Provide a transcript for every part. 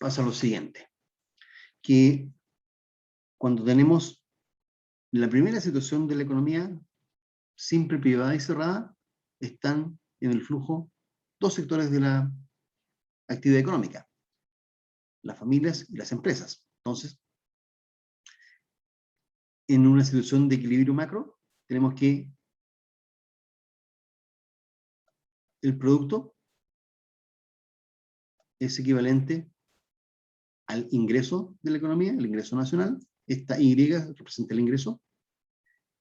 pasa lo siguiente, que cuando tenemos la primera situación de la economía, simple, privada y cerrada, están en el flujo dos sectores de la actividad económica, las familias y las empresas. Entonces, en una situación de equilibrio macro, tenemos que el producto es equivalente al ingreso de la economía, el ingreso nacional. Esta Y representa el ingreso.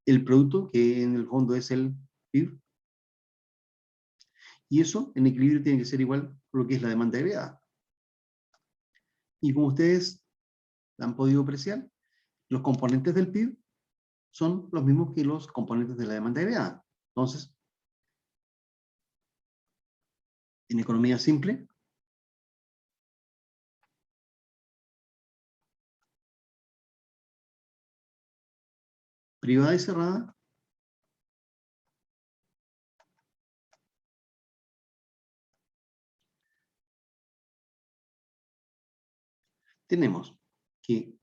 El producto, que en el fondo es el PIB. Y eso, en equilibrio, tiene que ser igual a lo que es la demanda agregada. Y como ustedes han podido apreciar, los componentes del PIB son los mismos que los componentes de la demanda agregada. Entonces, en economía simple, privada y cerrada, tenemos que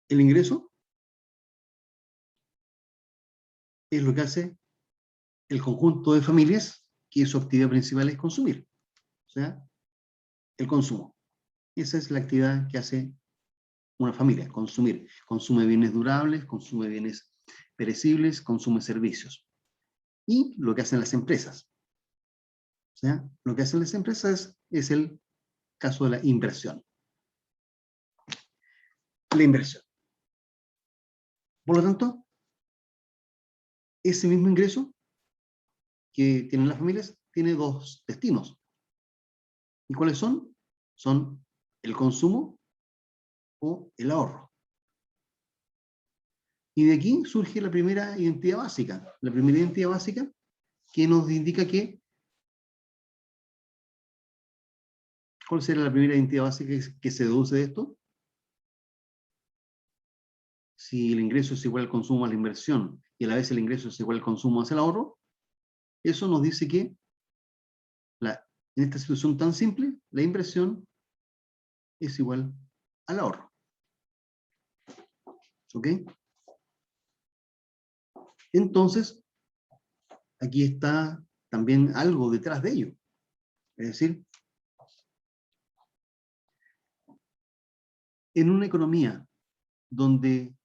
el ingreso es lo que hace el conjunto de familias que su actividad principal es consumir, o sea, el consumo. Esa es la actividad que hace una familia, consumir. Consume bienes durables, consume bienes perecibles, consume servicios. Y lo que hacen las empresas. O sea, lo que hacen las empresas es el caso de la inversión. La inversión. Por lo tanto, ese mismo ingreso que tienen las familias tiene dos destinos. ¿Y cuáles son? Son el consumo o el ahorro. Y de aquí surge la primera identidad básica. La primera identidad básica que nos indica que, ¿cuál será la primera identidad básica que se deduce de esto? Si el ingreso es igual al consumo a la inversión y a la vez el ingreso es igual al consumo hacia el ahorro, eso nos dice que en esta situación tan simple, la inversión es igual al ahorro. ¿Ok? Entonces, aquí está también algo detrás de ello. Es decir, en una economía donde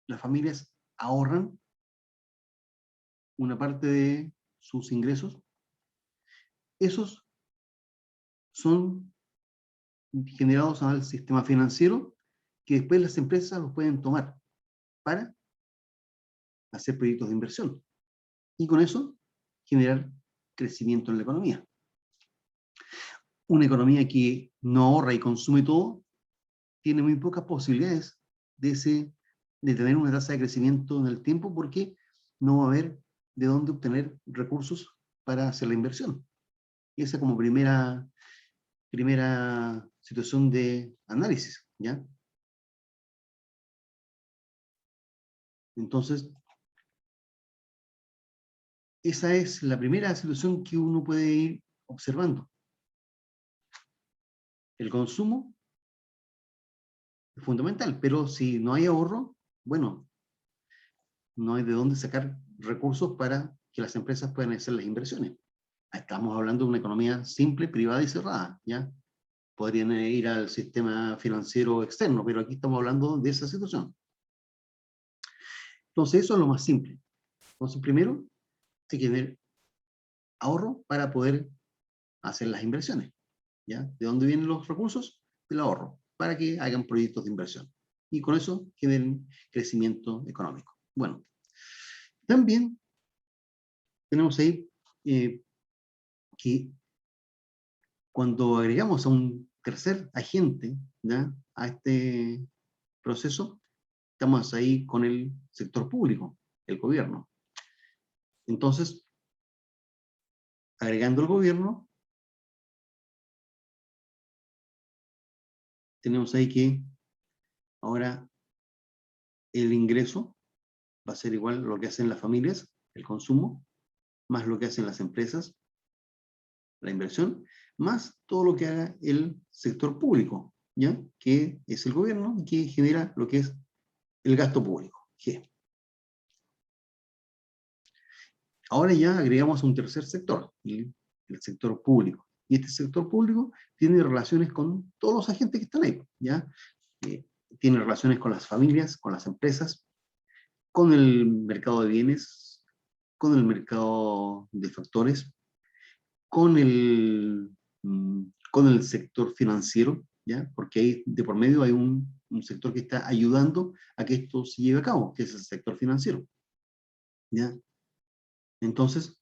las familias ahorran una parte de sus ingresos, esos son generados al sistema financiero que después las empresas los pueden tomar para hacer proyectos de inversión y con eso generar crecimiento en la economía. Una economía que no ahorra y consume todo tiene muy pocas posibilidades de tener una tasa de crecimiento en el tiempo porque no va a haber de dónde obtener recursos para hacer la inversión. Y esa como primera situación de análisis, ¿ya? Entonces, esa es la primera situación que uno puede ir observando. El consumo es fundamental, pero si no hay ahorro, bueno, no hay de dónde sacar recursos para que las empresas puedan hacer las inversiones. Estamos hablando de una economía simple, privada y cerrada, ¿ya? Podrían ir al sistema financiero externo, pero aquí estamos hablando de esa situación. Entonces, eso es lo más simple. Entonces, primero, hay que tener ahorro para poder hacer las inversiones, ¿ya? ¿De dónde vienen los recursos? Del ahorro, para que hagan proyectos de inversión. Y con eso generen crecimiento económico. Bueno, también tenemos ahí que cuando agregamos a un tercer agente, ¿ya?, a este proceso, estamos ahí con el sector público, el gobierno. Entonces, agregando el gobierno, tenemos ahí que ahora el ingreso va a ser igual a lo que hacen las familias, el consumo, más lo que hacen las empresas, la inversión, más todo lo que haga el sector público, ¿ya? Que es el gobierno y que genera lo que es el gasto público, G. Ahora ya agregamos un tercer sector, el sector público. Y este sector público tiene relaciones con todos los agentes que están ahí, ¿ya? Tiene relaciones con las familias, con las empresas, con el mercado de bienes, con el mercado de factores, con con el sector financiero, ¿ya? Porque ahí de por medio hay un sector que está ayudando a que esto se lleve a cabo, que es el sector financiero, ¿ya? Entonces,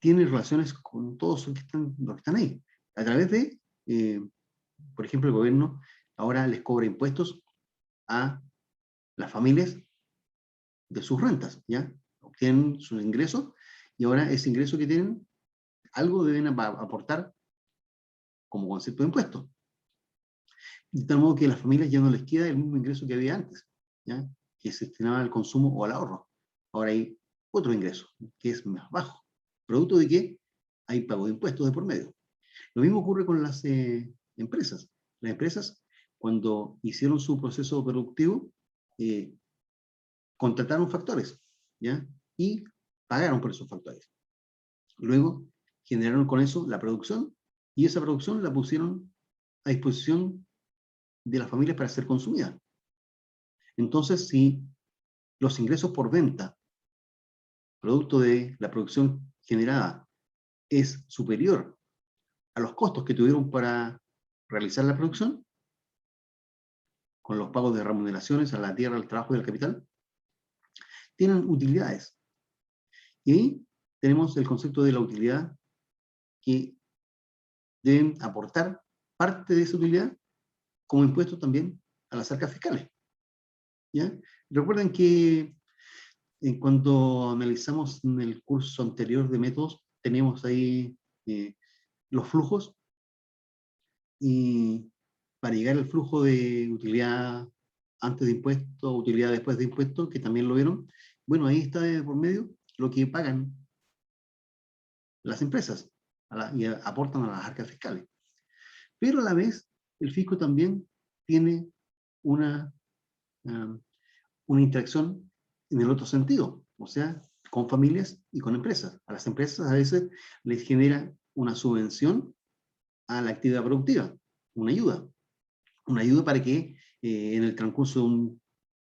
tiene relaciones con todos los que están ahí. A través de, por ejemplo, el gobierno ahora les cobra impuestos a las familias de sus rentas, ¿ya? Obtienen sus ingresos y ahora ese ingreso que tienen, algo deben aportar como concepto de impuesto. De tal modo que a las familias ya no les queda el mismo ingreso que había antes, ¿ya? Que se destinaba al consumo o al ahorro. Ahora hay otro ingreso, que es más bajo, producto de que hay pago de impuestos de por medio. Lo mismo ocurre con las empresas. Las empresas, cuando hicieron su proceso productivo, eh, contrataron factores, ¿ya? Y pagaron por esos factores. Luego generaron con eso la producción y esa producción la pusieron a disposición de las familias para ser consumida. Entonces, si los ingresos por venta, producto de la producción generada, es superior a los costos que tuvieron para realizar la producción, con los pagos de remuneraciones a la tierra, al trabajo y al capital, tienen utilidades. Y ahí tenemos el concepto de la utilidad, que deben aportar parte de esa utilidad como impuesto también a las arcas fiscales, ¿ya? Recuerden que cuando analizamos en el curso anterior de métodos, teníamos ahí los flujos, y para llegar al flujo de utilidad antes de impuesto, utilidad después de impuesto, que también lo vieron, bueno, ahí está por medio lo que pagan las empresas y aportan a las arcas fiscales. Pero a la vez, el fisco también tiene una, um, una interacción en el otro sentido, o sea, con familias y con empresas. A las empresas a veces les genera una subvención a la actividad productiva, una ayuda para que en el transcurso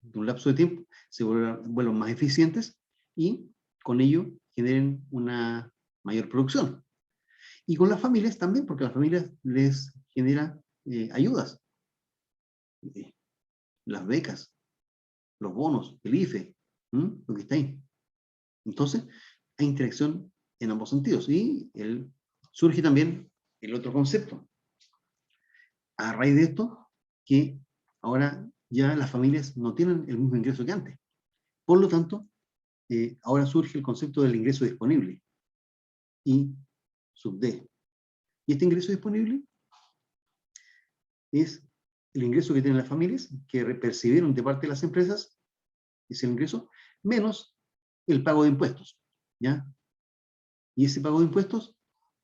de un lapso de tiempo se vuelvan más eficientes y con ello generen una mayor producción. Y con las familias también, porque a las familias les genera ayudas, eh, las becas, los bonos, el IFE, lo que está ahí. Entonces, hay interacción en ambos sentidos. Y surge también el otro concepto. A raíz de esto, que ahora ya las familias no tienen el mismo ingreso que antes. Por lo tanto, ahora surge el concepto del ingreso disponible, I sub D. Y este ingreso disponible es el ingreso que tienen las familias, que percibieron de parte de las empresas, es el ingreso, menos el pago de impuestos, ¿ya? Y ese pago de impuestos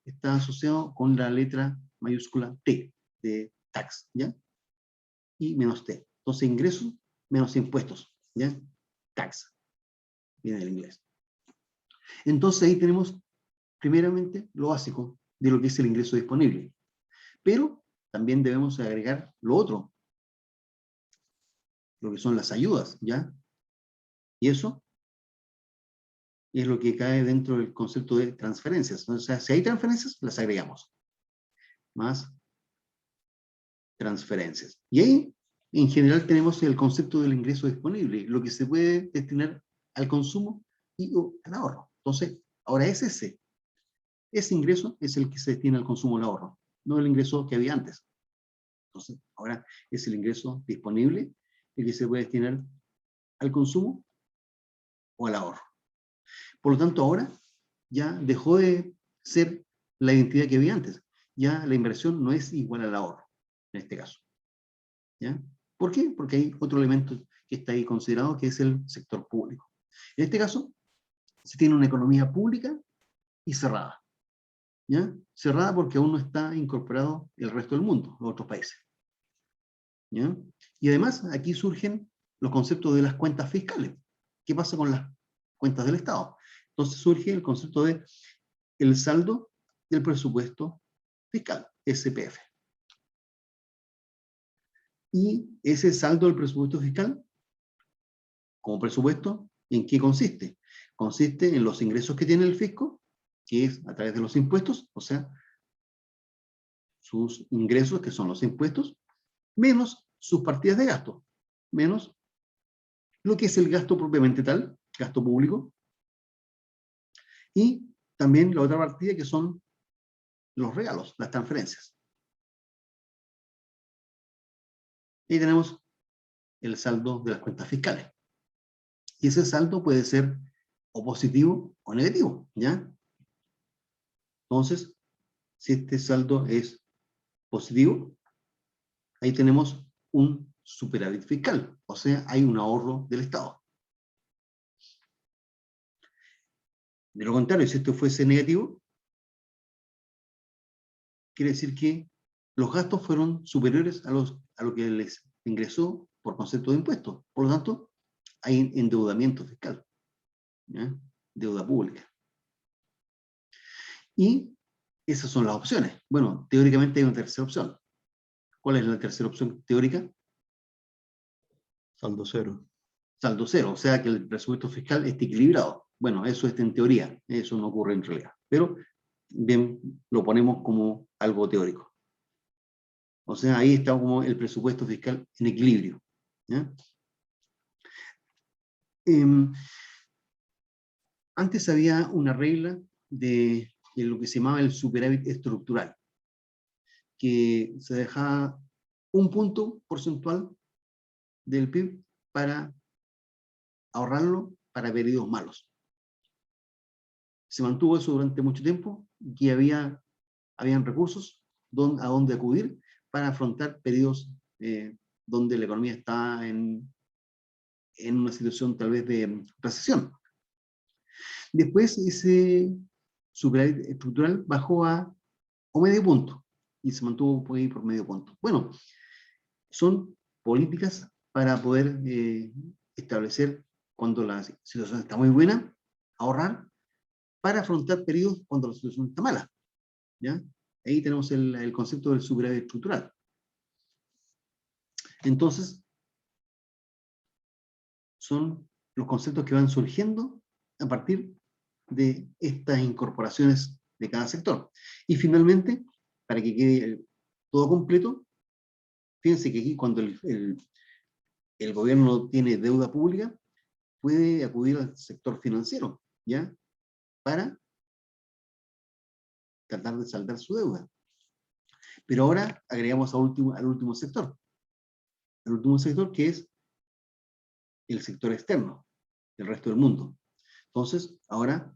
está asociado con la letra mayúscula T, de tax, ¿ya? Y menos T. Entonces, ingresos menos impuestos, ¿ya? Tax, viene del inglés. Entonces, ahí tenemos, primeramente, lo básico de lo que es el ingreso disponible. Pero también debemos agregar lo otro, lo que son las ayudas, ¿ya? Y eso es lo que cae dentro del concepto de transferencias. O sea, si hay transferencias, las agregamos. Más transferencias. Y ahí, en general, tenemos el concepto del ingreso disponible, lo que se puede destinar al consumo y al ahorro. Entonces, ahora es ese ingreso es el que se destina al consumo o al ahorro, no el ingreso que había antes. Entonces, ahora es el ingreso disponible el que se puede destinar al consumo o al ahorro. Por lo tanto, ahora ya dejó de ser la identidad que había antes. Ya la inversión no es igual al ahorro, en este caso, ¿ya? ¿Por qué? Porque hay otro elemento que está ahí considerado, que es el sector público. En este caso, se tiene una economía pública y cerrada. ¿ya? Cerrada porque aún no está incorporado el resto del mundo, los otros países, ¿ya? Y además, aquí surgen los conceptos de las cuentas fiscales. ¿Qué pasa con las cuentas del Estado? Entonces surge el concepto de el saldo del presupuesto fiscal, SPF. Y ese saldo del presupuesto fiscal, como presupuesto, ¿en qué consiste? Consiste en los ingresos que tiene el fisco, que es a través de los impuestos, o sea, sus ingresos, que son los impuestos, menos sus partidas de gasto, menos lo que es el gasto propiamente tal, gasto público, y también la otra partida que son los regalos, las transferencias. Y tenemos el saldo de las cuentas fiscales. Y ese saldo puede ser o positivo o negativo, ¿ya? Entonces, si este saldo es positivo, ahí tenemos un superávit fiscal, o sea, hay un ahorro del Estado. De lo contrario, si esto fuese negativo, quiere decir que los gastos fueron superiores a lo que les ingresó por concepto de impuestos. Por lo tanto, hay endeudamiento fiscal, ¿ya? Deuda pública. Y esas son las opciones. Bueno, teóricamente hay una tercera opción. ¿Cuál es la tercera opción teórica? Saldo cero. Saldo cero, o sea que el presupuesto fiscal esté equilibrado. Bueno, eso es en teoría, eso no ocurre en realidad. Pero bien, lo ponemos como algo teórico. O sea, ahí está como el presupuesto fiscal en equilibrio, ¿ya? Antes había una regla de lo que se llamaba el superávit estructural, que se dejaba un punto porcentual del PIB para ahorrarlo para periodos malos. Se mantuvo eso durante mucho tiempo y habían recursos a donde acudir para afrontar periodos donde la economía está en una situación tal vez de recesión. Después ese superávit estructural bajó a medio punto y se mantuvo por ahí por medio punto. Bueno, son políticas para poder establecer cuando la situación está muy buena, ahorrar para afrontar periodos cuando la situación está mala, ¿ya? Ahí tenemos el concepto del superávit estructural. Entonces, son los conceptos que van surgiendo a partir de estas incorporaciones de cada sector. Y finalmente, para que quede todo completo, fíjense que aquí cuando el gobierno tiene deuda pública, puede acudir al sector financiero, ¿ya? Para tratar de saldar su deuda. Pero ahora agregamos al último sector. El último sector que es el sector externo, el resto del mundo. Entonces, ahora,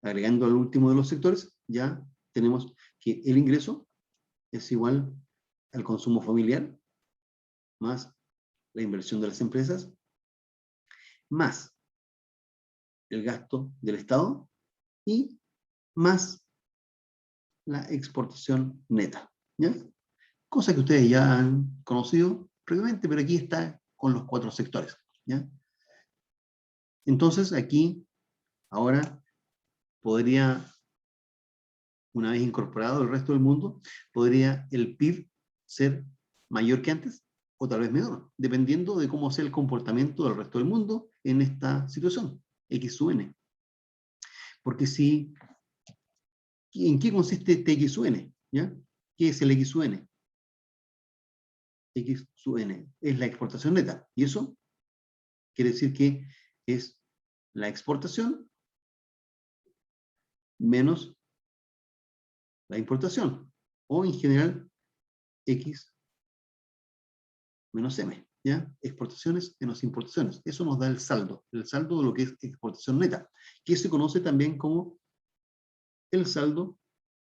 agregando al último de los sectores, ya tenemos que el ingreso es igual al consumo familiar, más la inversión de las empresas, más el gasto del Estado y más la exportación neta, ¿ya? Cosa que ustedes ya han conocido previamente, pero aquí está con los 4 sectores, ¿ya? Entonces, aquí, ahora, podría, una vez incorporado el resto del mundo, podría el PIB ser mayor que antes o tal vez menor, dependiendo de cómo sea el comportamiento del resto del mundo en esta situación, X sub N. Porque si, ¿en qué consiste este X sub N? ¿Ya? ¿Qué es el X sub N? X sub N es la exportación neta. Y eso quiere decir que es la exportación menos la importación. O en general, X menos M. ¿Ya? Exportaciones menos importaciones. Eso nos da el saldo de lo que es exportación neta, que se conoce también como el saldo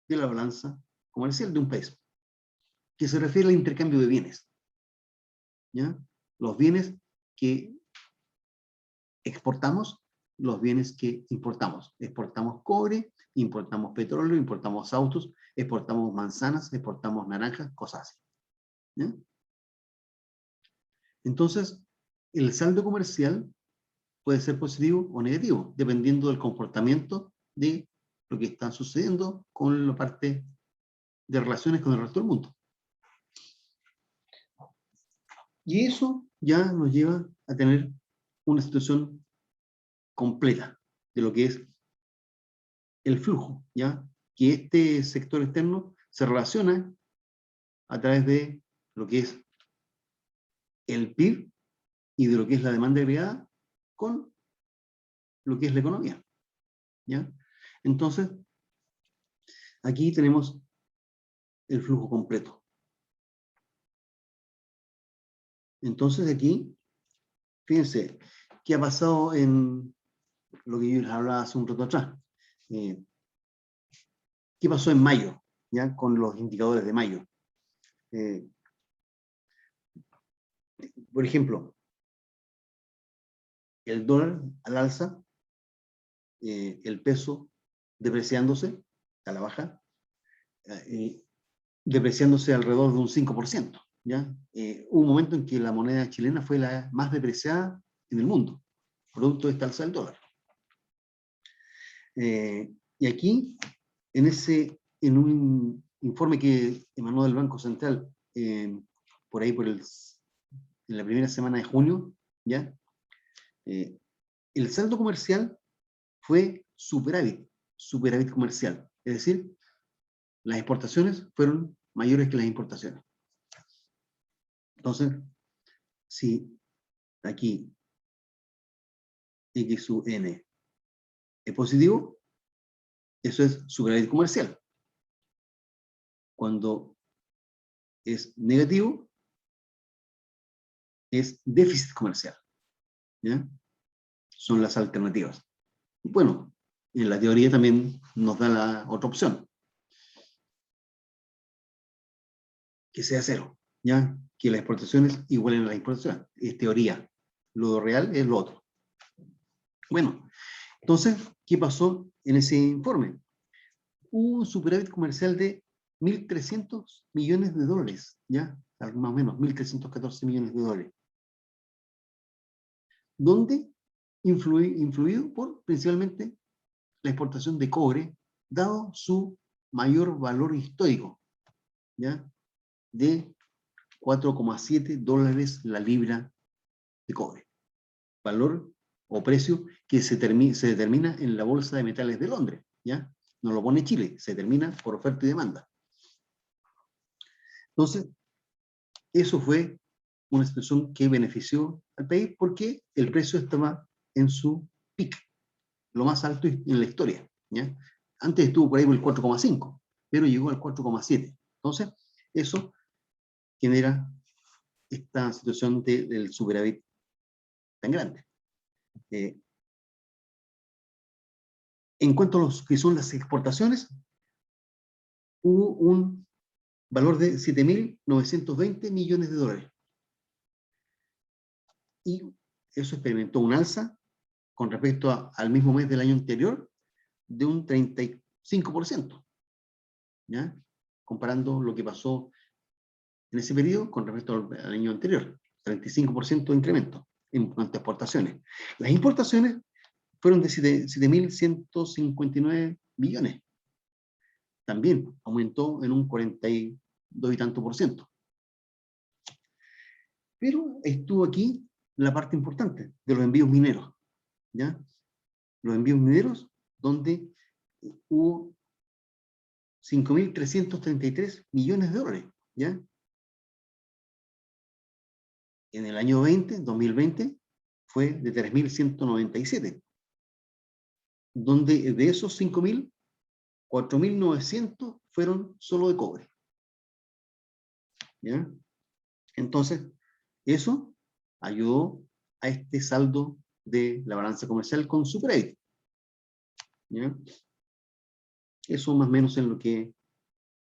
de la balanza comercial de un país, que se refiere al intercambio de bienes. ¿Ya? Los bienes que exportamos los bienes que importamos. Exportamos cobre, importamos petróleo, importamos autos, exportamos manzanas, exportamos naranjas, cosas así. ¿Ya? Entonces, el saldo comercial puede ser positivo o negativo, dependiendo del comportamiento de lo que está sucediendo con la parte de relaciones con el resto del mundo. Y eso ya nos lleva a tener una situación completa de lo que es el flujo, ¿ya? Que este sector externo se relaciona a través de lo que es el PIB y de lo que es la demanda agregada con lo que es la economía, ¿ya? Entonces, aquí tenemos el flujo completo. Entonces, aquí, fíjense, ¿qué ha pasado en lo que yo les hablaba hace un rato atrás? ¿Qué pasó en mayo, ya? Con los indicadores de mayo. Por ejemplo, el dólar al alza, el peso depreciándose a la baja, depreciándose alrededor de un 5%. ¿Ya? Hubo un momento en que la moneda chilena fue la más depreciada en el mundo, producto de esta alza del dólar. Y aquí, en un informe que emanó del Banco Central, por ahí en la primera semana de junio, ¿ya? El saldo comercial fue superávit comercial, es decir, las exportaciones fueron mayores que las importaciones. Entonces, si aquí X sub N es positivo, eso es superávit comercial. Cuando es negativo, es déficit comercial. ¿Ya? Son las alternativas. Bueno, en la teoría también nos da la otra opción, que sea cero, ¿ya? Que las exportaciones igualen a las importaciones. Es teoría. Lo real es lo otro. Bueno, entonces, ¿qué pasó en ese informe? Hubo un superávit comercial de 1.300 millones de dólares, ¿ya? Más o menos, 1.314 millones de dólares. ¿Dónde? Influido por principalmente la exportación de cobre, dado su mayor valor histórico, ¿ya? De 4,7 dólares la libra de cobre. Valor o precio que se determina en la Bolsa de Metales de Londres, ¿ya? No lo pone Chile, se determina por oferta y demanda. Entonces, eso fue una situación que benefició al país porque el precio estaba en su pico, lo más alto en la historia, ¿ya? Antes estuvo por ahí por el 4,5, pero llegó al 4,7. Entonces, eso genera esta situación del superávit tan grande. En cuanto a los que son las exportaciones, hubo un valor de 7.920 millones de dólares. Y eso experimentó un alza con respecto al mismo mes del año anterior de un 35%, ¿ya? Comparando lo que pasó en ese periodo con respecto al año anterior, 35% de incremento en cuanto a exportaciones. Las importaciones fueron de 7.159 millones. También aumentó en un 42 y tanto por ciento. Pero estuvo aquí la parte importante de los envíos mineros, ¿ya? Los envíos mineros, donde hubo 5.333 millones de dólares, ¿ya? En el año 2020, fue de 3.197, donde de esos 5.000, 4.900 fueron solo de cobre, ¿ya? Entonces, eso ayudó a este saldo de la balanza comercial con superávit, ¿ya? Eso más o menos es lo que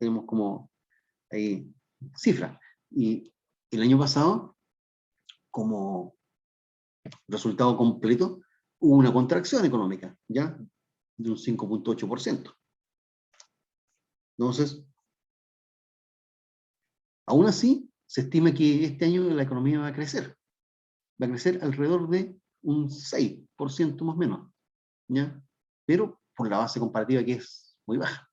tenemos como cifra. Y el año pasado, como resultado completo, hubo una contracción económica, ¿ya? De un 5,8%. Entonces, aún así, se estima que este año la economía va a crecer. Va a crecer alrededor de un 6% más o menos, ¿ya? Pero por la base comparativa que es muy baja,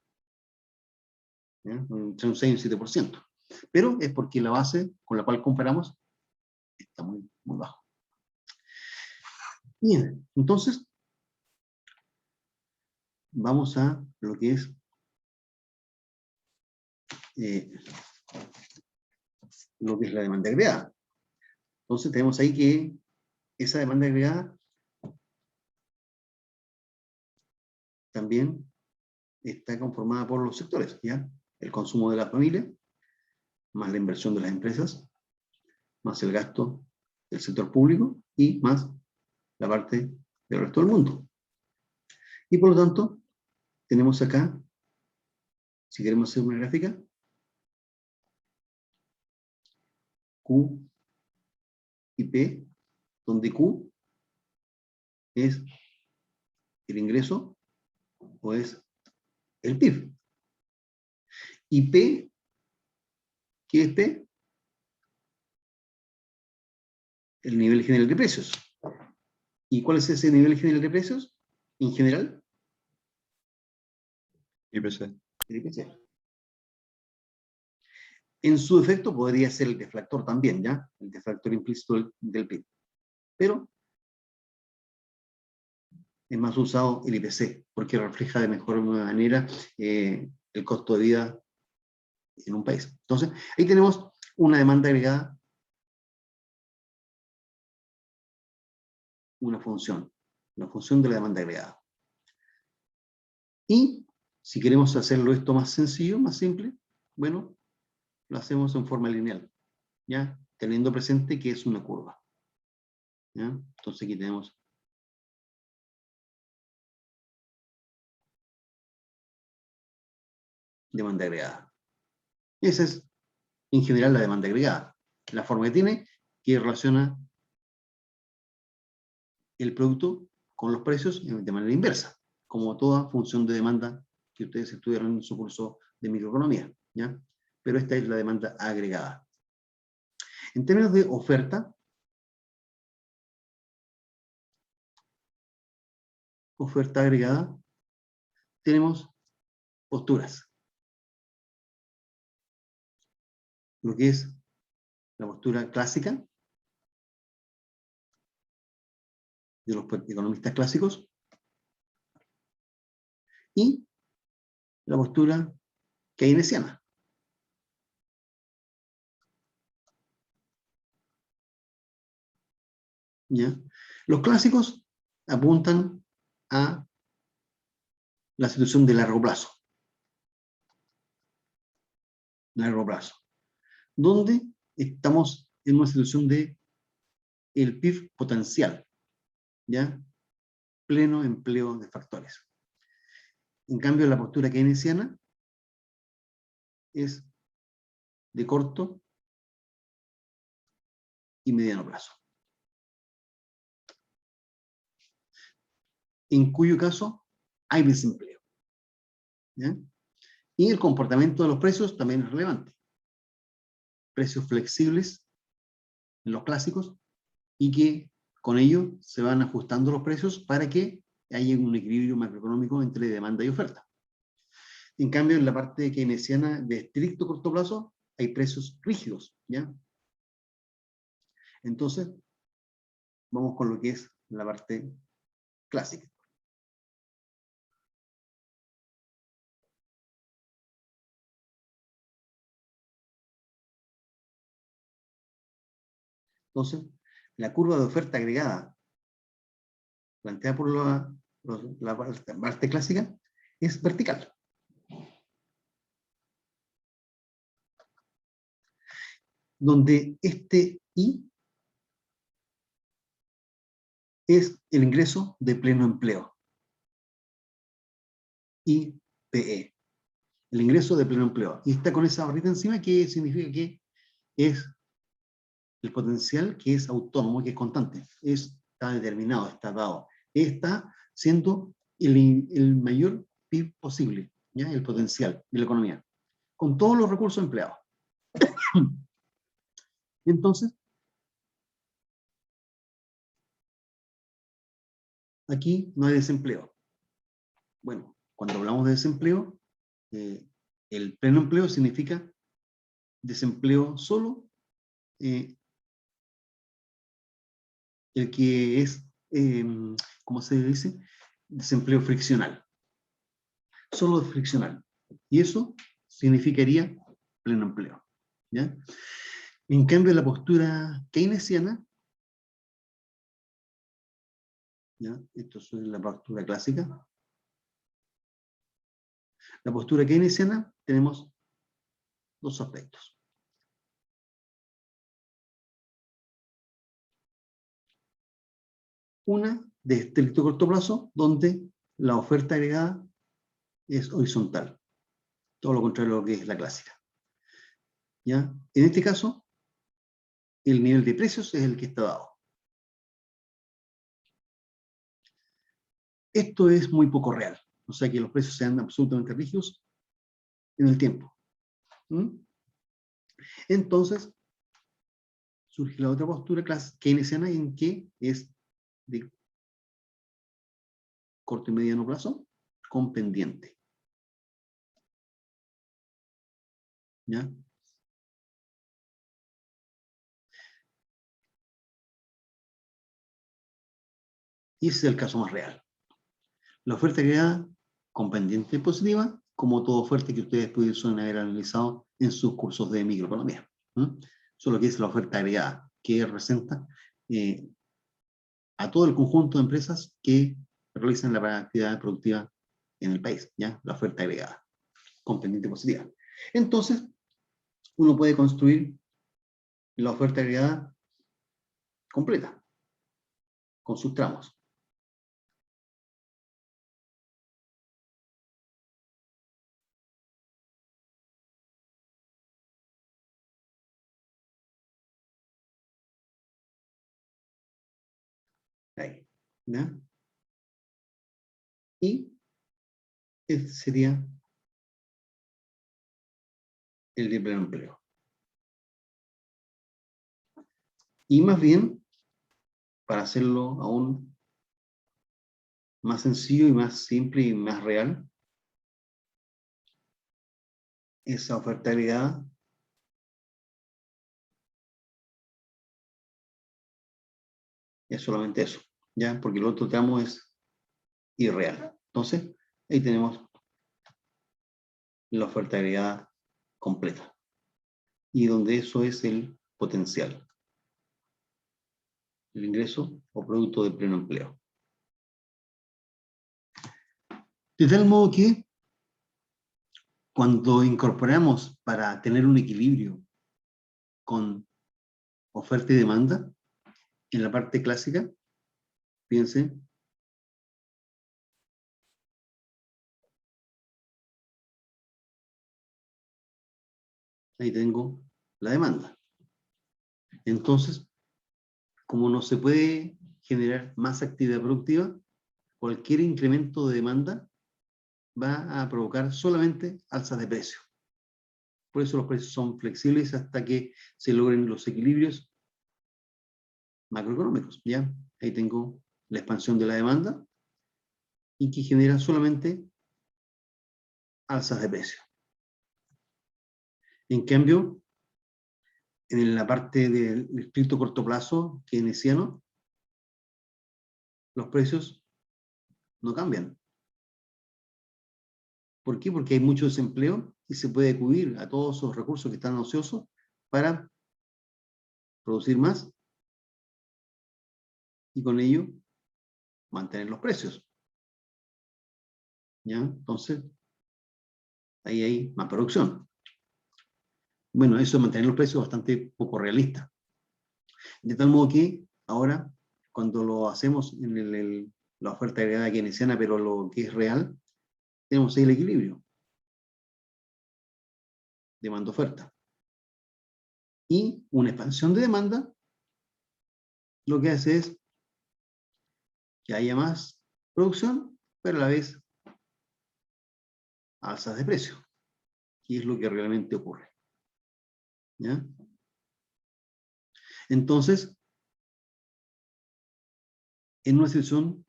¿ya? Entre un 6 y un 7%. Pero es porque la base con la cual comparamos está muy, muy bajo. Bien, entonces, vamos a lo que es la demanda agregada. Entonces tenemos ahí que esa demanda agregada también está conformada por los sectores, ¿ya? El consumo de la familia, más la inversión de las empresas, más el gasto del sector público y más la parte del resto del mundo. Y por lo tanto, tenemos acá, si queremos hacer una gráfica, Q y P, donde Q es el ingreso o es el PIB. Y P, ¿qué es P? El nivel general de precios. ¿Y cuál es ese nivel general de precios? En general, IPC. el IPC. En su efecto podría ser el deflactor también, ¿ya? El deflactor implícito del PIB. Pero es más usado el IPC, porque refleja de mejor manera el costo de vida en un país. Entonces, ahí tenemos una demanda agregada, una función de la demanda agregada. Y si queremos hacerlo esto más sencillo, más simple, bueno, lo hacemos en forma lineal, ¿ya? Teniendo presente que es una curva, ¿ya? Entonces aquí tenemos demanda agregada. Esa es, en general, la demanda agregada. La forma que tiene, que relaciona el producto con los precios de manera inversa, como toda función de demanda que ustedes estudiaron en su curso de microeconomía, ¿ya? Pero esta es la demanda agregada. En términos de oferta agregada, tenemos posturas. Lo que es la postura clásica de los economistas clásicos y la postura keynesiana. ¿Ya? Los clásicos apuntan a la situación de largo plazo, donde estamos en una situación de el PIB potencial, ¿ya? Pleno empleo de factores. En cambio, la postura keynesiana es de corto y mediano plazo, en cuyo caso hay desempleo, ¿ya? Y el comportamiento de los precios también es relevante. Precios flexibles en los clásicos y que con ello se van ajustando los precios para que haya un equilibrio macroeconómico entre demanda y oferta. En cambio, en la parte keynesiana de estricto corto plazo hay precios rígidos, ¿ya? Entonces, vamos con lo que es la parte clásica. Entonces, la curva de oferta agregada planteada por la parte clásica es vertical. Donde este I es el ingreso de pleno empleo. IPE. El ingreso de pleno empleo. Y está con esa barrita encima, que significa que es el potencial que es autónomo, que es constante. Está determinado, está dado. está siendo el mayor PIB posible, ¿ya? El potencial de la economía, con todos los recursos empleados. Entonces, aquí no hay desempleo. Bueno, cuando hablamos de desempleo, el pleno empleo significa desempleo solo, el que es, ¿cómo se dice? Desempleo friccional. Solo friccional. Y eso significaría pleno empleo, ¿ya? En cambio, la postura keynesiana, ¿ya? Esto es la postura clásica. La postura keynesiana tenemos dos aspectos. Una de estricto corto plazo, donde la oferta agregada es horizontal. Todo lo contrario a lo que es la clásica, ¿ya? En este caso, el nivel de precios es el que está dado. Esto es muy poco real, o sea que los precios sean absolutamente rígidos en el tiempo. Entonces, surge la otra postura keynesiana en que es de corto y mediano plazo con pendiente. ¿Ya? Y ese es el caso más real. La oferta agregada con pendiente positiva, como toda oferta que ustedes pudiesen haber analizado en sus cursos de microeconomía. Solo que es la oferta agregada, que representa a todo el conjunto de empresas que realizan la actividad productiva en el país, ¿ya? La oferta agregada, con pendiente positiva. Entonces, uno puede construir la oferta agregada completa, con sus tramos. Ahí, ¿ya? Y este sería el de pleno empleo. Y más bien, para hacerlo aún más sencillo y más simple y más real, esa oferta agregada es solamente eso, ¿ya? Porque el otro tramo es irreal. Entonces, ahí tenemos la oferta agregada completa. Y donde eso es el potencial, el ingreso o producto de pleno empleo. De tal modo que cuando incorporamos para tener un equilibrio con oferta y demanda, en la parte clásica, piensen, ahí tengo la demanda. Entonces, como no se puede generar más actividad productiva, cualquier incremento de demanda va a provocar solamente alzas de precio. Por eso los precios son flexibles hasta que se logren los equilibrios macroeconómicos. ¿Ya? Ahí tengo la expansión de la demanda y que genera solamente alzas de precio. En cambio, en la parte del estricto corto plazo keynesiano, los precios no cambian. ¿Por qué? Porque hay mucho desempleo y se puede acudir a todos esos recursos que están ociosos para producir más y con ello mantener los precios. ¿Ya? Entonces, ahí hay más producción. Bueno, eso de mantener los precios es bastante poco realista. De tal modo que ahora, cuando lo hacemos en la oferta agregada keynesiana, pero lo que es real, tenemos ahí el equilibrio. Demanda-oferta. Y una expansión de demanda lo que hace es que haya más producción, pero a la vez alzas de precio, y es lo que realmente ocurre. ¿Ya? Entonces, en una situación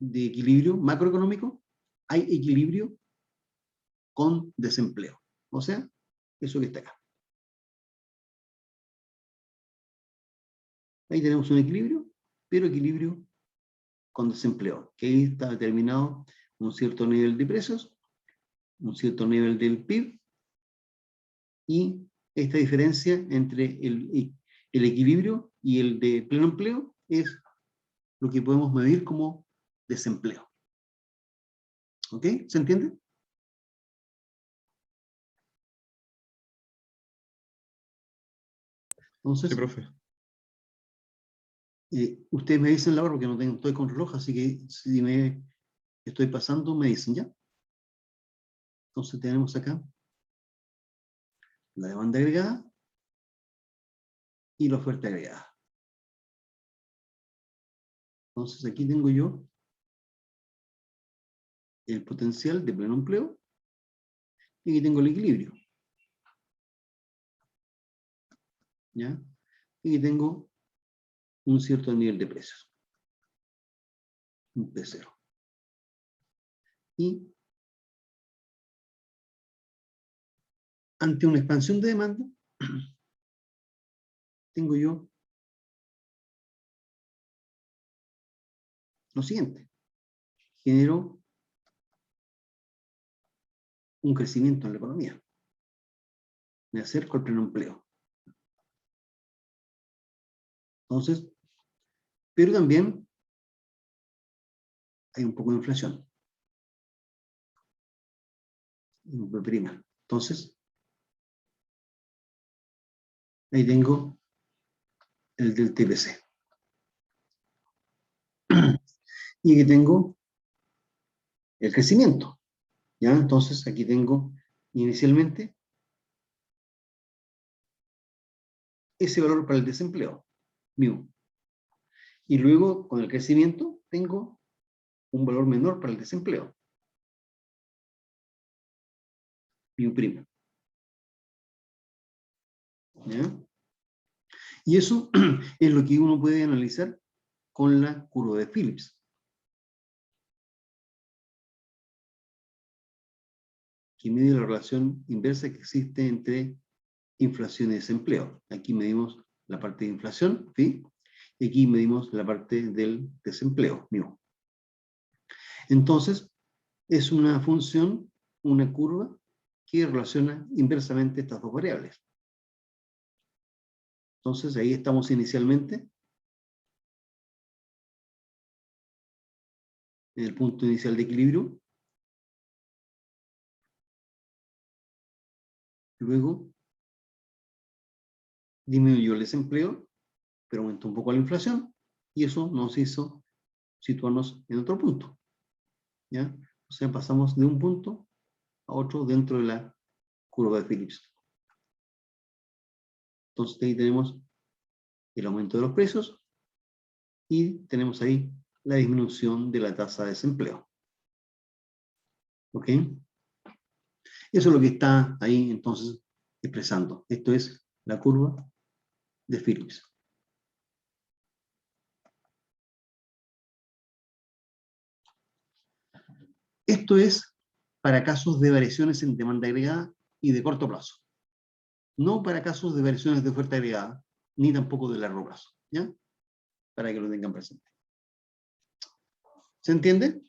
de equilibrio macroeconómico, hay equilibrio con desempleo. O sea, eso que está acá. Ahí tenemos un equilibrio, pero equilibrio con desempleo, que ahí está determinado un cierto nivel de precios, un cierto nivel del PIB, y esta diferencia entre el equilibrio y el de pleno empleo es lo que podemos medir como desempleo. ¿Ok? ¿Se entiende? Entonces, Sí, profe. ustedes me dicen la hora porque no tengo, estoy con reloj, así que si me estoy pasando, me dicen ya. Entonces tenemos acá la demanda agregada y la oferta agregada. Entonces aquí tengo yo el potencial de pleno empleo y aquí tengo el equilibrio. ¿Ya? Y aquí tengo un cierto nivel de precios, un P0. Y ante una expansión de demanda, tengo yo lo siguiente. Genero un crecimiento en la economía. Me acerco al pleno empleo. Entonces, pero también hay un poco de inflación. Prima. Entonces, ahí tengo el del TPC. Y aquí tengo el crecimiento. ¿Ya? Entonces, aquí tengo inicialmente ese valor para el desempleo, mu. Y luego, con el crecimiento, tengo un valor menor para el desempleo, mu prima. ¿Ya? Y eso es lo que uno puede analizar con la curva de Phillips. Que mide la relación inversa que existe entre inflación y desempleo. Aquí medimos la parte de inflación, ¿sí? Y aquí medimos la parte del desempleo, mu. Entonces, es una función, una curva, que relaciona inversamente estas dos variables. Entonces, ahí estamos inicialmente, en el punto inicial de equilibrio. Luego, disminuyó el desempleo, pero aumentó un poco la inflación, y eso nos hizo situarnos en otro punto. ¿Ya? O sea, pasamos de un punto a otro dentro de la curva de Phillips. Entonces ahí tenemos el aumento de los precios y tenemos ahí la disminución de la tasa de desempleo. ¿Ok? Eso es lo que está ahí entonces expresando. Esto es la curva de Phillips. Esto es para casos de variaciones en demanda agregada y de corto plazo. No para casos de variaciones de oferta agregada, ni tampoco de largo plazo. ¿Ya? Para que lo tengan presente. ¿Se entiende?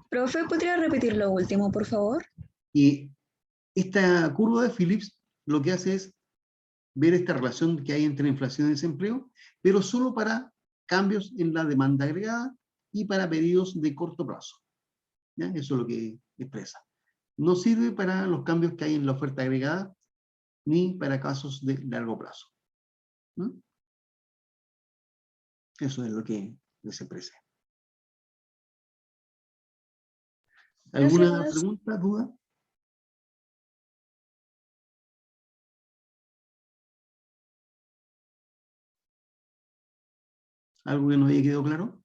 Profe, ¿podría repetir lo último, por favor? Y esta curva de Phillips lo que hace es ver esta relación que hay entre inflación y desempleo, pero solo para cambios en la demanda agregada y para periodos de corto plazo. ¿Ya? Eso es lo que expresa. No sirve para los cambios que hay en la oferta agregada ni para casos de largo plazo. ¿Mm? Eso es lo que les expresa. ¿Alguna Gracias. pregunta, duda? ¿Algo que no haya quedado claro?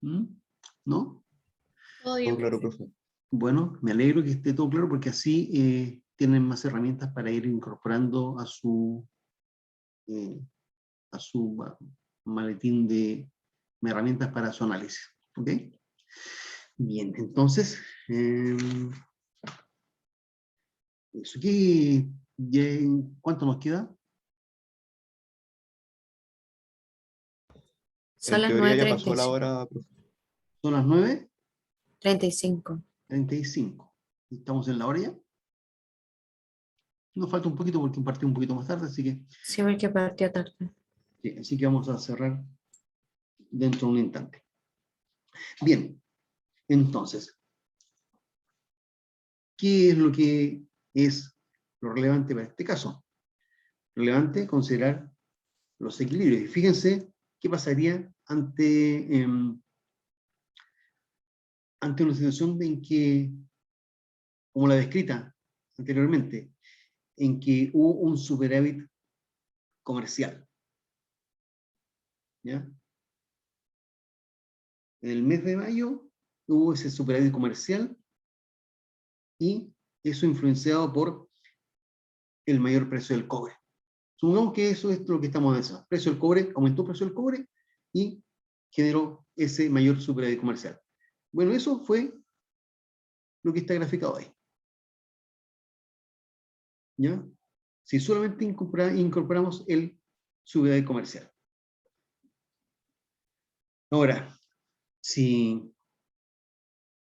¿Mm? ¿No? Todo Todo bien, claro, profe. profe. Bueno, me alegro que esté todo claro porque así tienen más herramientas para ir incorporando eh, a su maletín de herramientas para su análisis. ¿Ok? Bien, entonces, eso aquí, ¿cuánto nos queda? Son En las teoría ya pasó la 9:35. hora, profe. Son las 35. 9:35. Estamos en la hora ya. Nos falta un poquito porque partí un poquito más tarde, así que, Sí, porque partió tarde. sí, así que vamos a cerrar dentro de un instante. Bien, entonces, ¿qué es lo que es lo relevante para este caso? Relevante considerar los equilibrios. Y fíjense qué pasaría ante una situación en que, como la descrita anteriormente, en que hubo un superávit comercial. ¿Ya? En el mes de mayo hubo ese superávit comercial y eso influenciado por el mayor precio del cobre. Supongamos que eso es lo que estamos pensando. Precio del cobre, aumentó el precio del cobre y generó ese mayor superávit comercial. Bueno, eso fue lo que está graficado ahí. ¿Ya? Si solamente incorporamos el superávit comercial. Ahora, si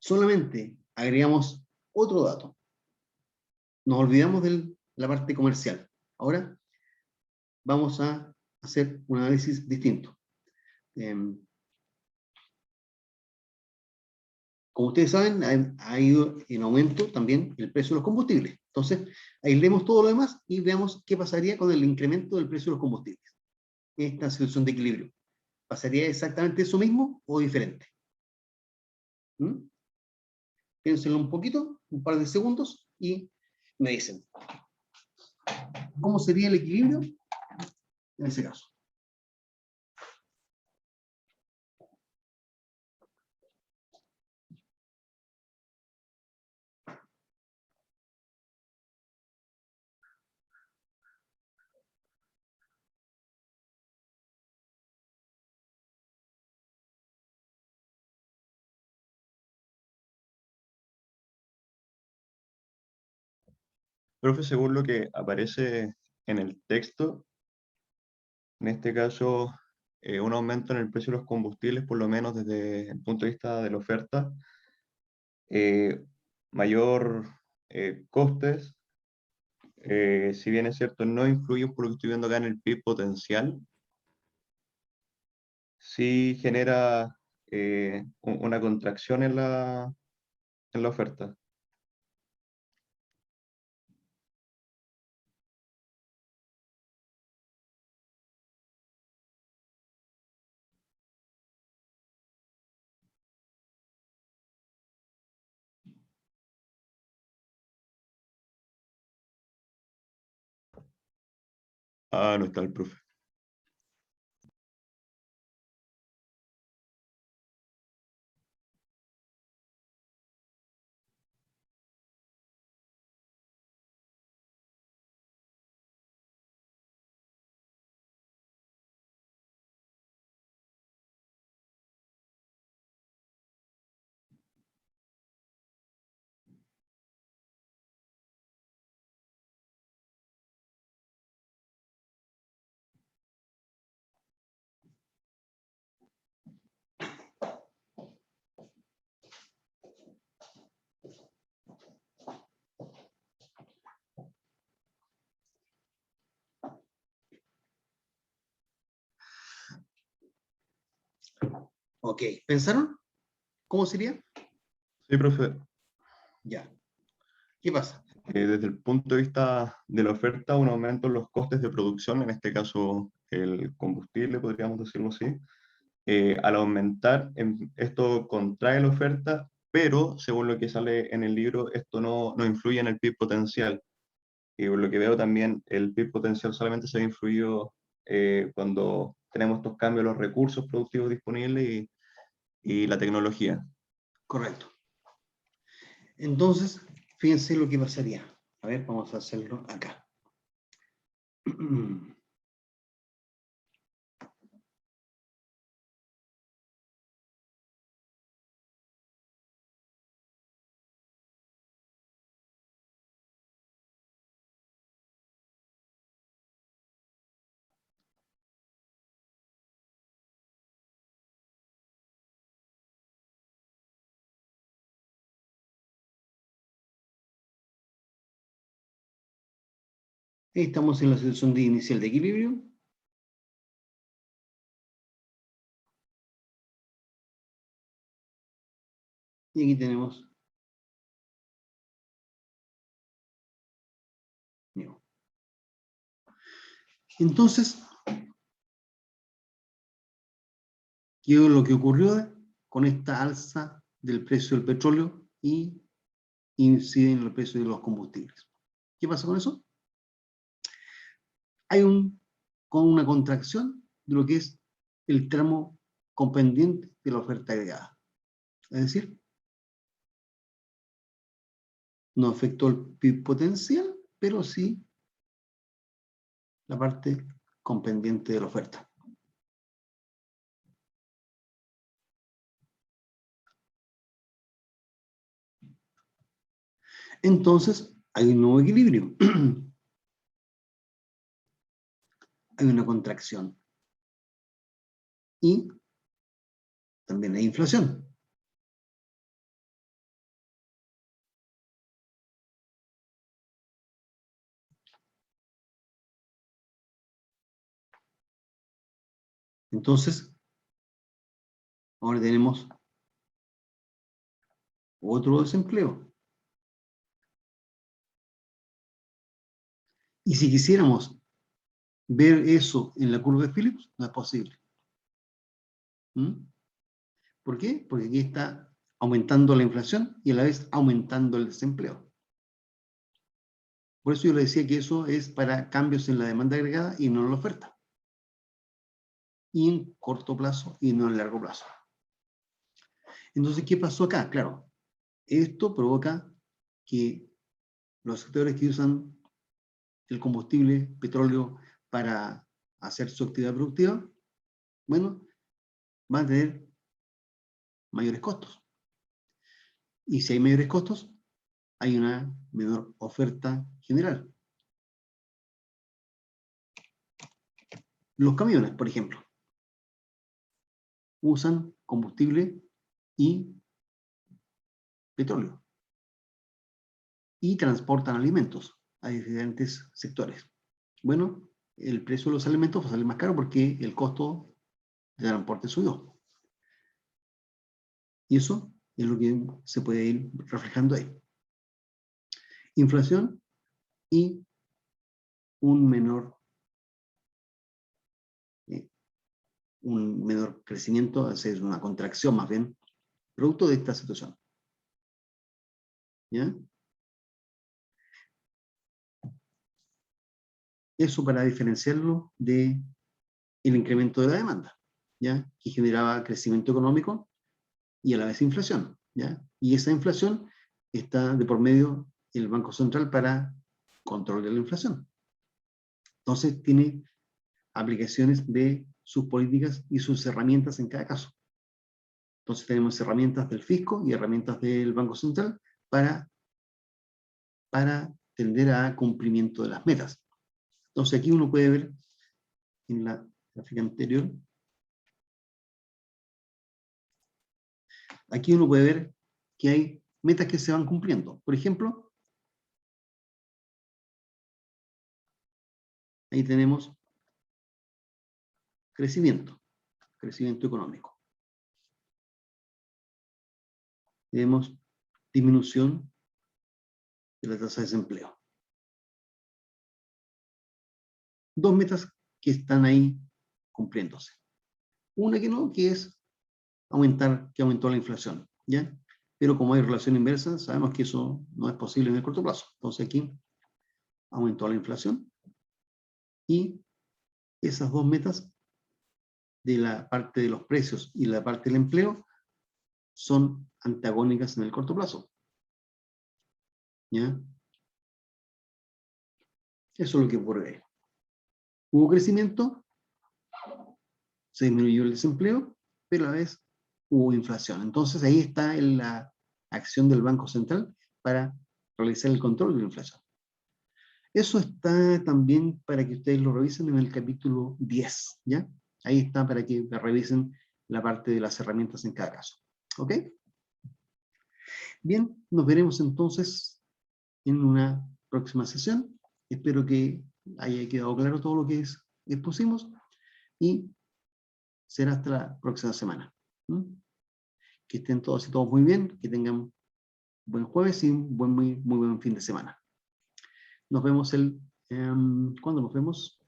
solamente agregamos otro dato, nos olvidamos de la parte comercial. Ahora vamos a hacer un análisis distinto. Como ustedes saben, ha ido en aumento también el precio de los combustibles. Entonces, aislemos todo lo demás y veamos qué pasaría con el incremento del precio de los combustibles. Esta situación de equilibrio. ¿Pasaría exactamente eso mismo o diferente? ¿Mm? Piénsenlo un poquito, un par de segundos, y me dicen, ¿cómo sería el equilibrio en ese caso? Profe, según lo que aparece en el texto, en este caso, un aumento en el precio de los combustibles, por lo menos desde el punto de vista de la oferta, eh, mayor costes, si bien es cierto, no influye por lo que estoy viendo acá en el PIB potencial, sí genera una contracción en la oferta. Ah, no está el profe. Ok, ¿pensaron? ¿Cómo sería? Sí, profe. Ya. ¿Qué pasa? Desde el punto de vista de la oferta, un aumento en los costes de producción, en este caso el combustible, podríamos decirlo así. Al aumentar, esto contrae la oferta, pero según lo que sale en el libro, esto no influye en el PIB potencial. Y por lo que veo también, el PIB potencial solamente se ve influido cuando tenemos estos cambios, los recursos productivos disponibles y la tecnología. Correcto. Entonces, fíjense lo que pasaría. A ver, vamos a hacerlo acá. Estamos en la situación inicial de equilibrio. Y aquí tenemos mío. Entonces, ¿qué es lo que ocurrió con esta alza del precio del petróleo y incide en el precio de los combustibles? ¿Qué pasa con eso? Hay con una contracción de lo que es el tramo compendiente de la oferta agregada. Es decir, no afectó el PIB potencial, pero sí la parte compendiente de la oferta. Entonces, hay un nuevo equilibrio. Hay una contracción. Y también hay inflación. Entonces, ahora tenemos otro desempleo. Y si quisiéramos ver eso en la curva de Phillips, no es posible. ¿Por qué? Porque aquí está aumentando la inflación y a la vez aumentando el desempleo. Por eso yo le decía que eso es para cambios en la demanda agregada y no en la oferta. Y en corto plazo y no en largo plazo. Entonces, ¿qué pasó acá? Claro, esto provoca que los sectores que usan el combustible, petróleo, para hacer su actividad productiva, bueno, van a tener mayores costos. Y si hay mayores costos, hay una menor oferta general. Los camiones, por ejemplo, usan combustible y petróleo y transportan alimentos a diferentes sectores. Bueno, el precio de los alimentos va a salir más caro porque el costo de transporte subió. Y eso es lo que se puede ir reflejando ahí. Inflación y un menor crecimiento, es una contracción más bien, producto de esta situación. ¿Ya? Eso para diferenciarlo del incremento de la demanda, ¿ya? Que generaba crecimiento económico y a la vez inflación, ¿ya? Y esa inflación está de por medio del Banco Central para control de la inflación. Entonces tiene aplicaciones de sus políticas y sus herramientas en cada caso. Entonces tenemos herramientas del fisco y herramientas del Banco Central para tender a cumplimiento de las metas. Entonces aquí uno puede ver en la gráfica anterior, aquí uno puede ver que hay metas que se van cumpliendo. Por ejemplo, ahí tenemos crecimiento económico. Tenemos disminución de la tasa de desempleo. Dos metas que están ahí cumpliéndose. Una que no, que es que aumentó la inflación, ¿ya? Pero como hay relación inversa, sabemos que eso no es posible en el corto plazo. Entonces aquí aumentó la inflación. Y esas dos metas de la parte de los precios y la parte del empleo son antagónicas en el corto plazo. ¿Ya? Eso es lo que ocurre ahí. Hubo crecimiento, se disminuyó el desempleo, pero a la vez hubo inflación. Entonces ahí está la acción del Banco Central para realizar el control de la inflación. Eso está también para que ustedes lo revisen en el capítulo 10, ¿ya? Ahí está para que revisen la parte de las herramientas en cada caso. ¿Ok? Bien, nos veremos entonces en una próxima sesión. Espero que haya quedado claro todo lo que expusimos y será hasta la próxima semana. Que estén todos y todos muy bien, que tengan buen jueves y un muy buen fin de semana. Nos vemos ¿cuándo nos vemos?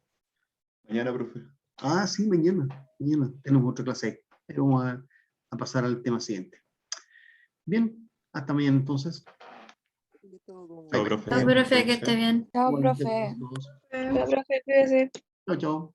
Mañana, profe. Ah, sí, mañana. Mañana tenemos otra clase ahí. Ahí vamos a pasar al tema siguiente. Bien, hasta mañana entonces. Chao, profe. Chao, profe, que esté bien. Chao, Igualmente profe. a todos. Chao, profe, cuídese. Chao, chao.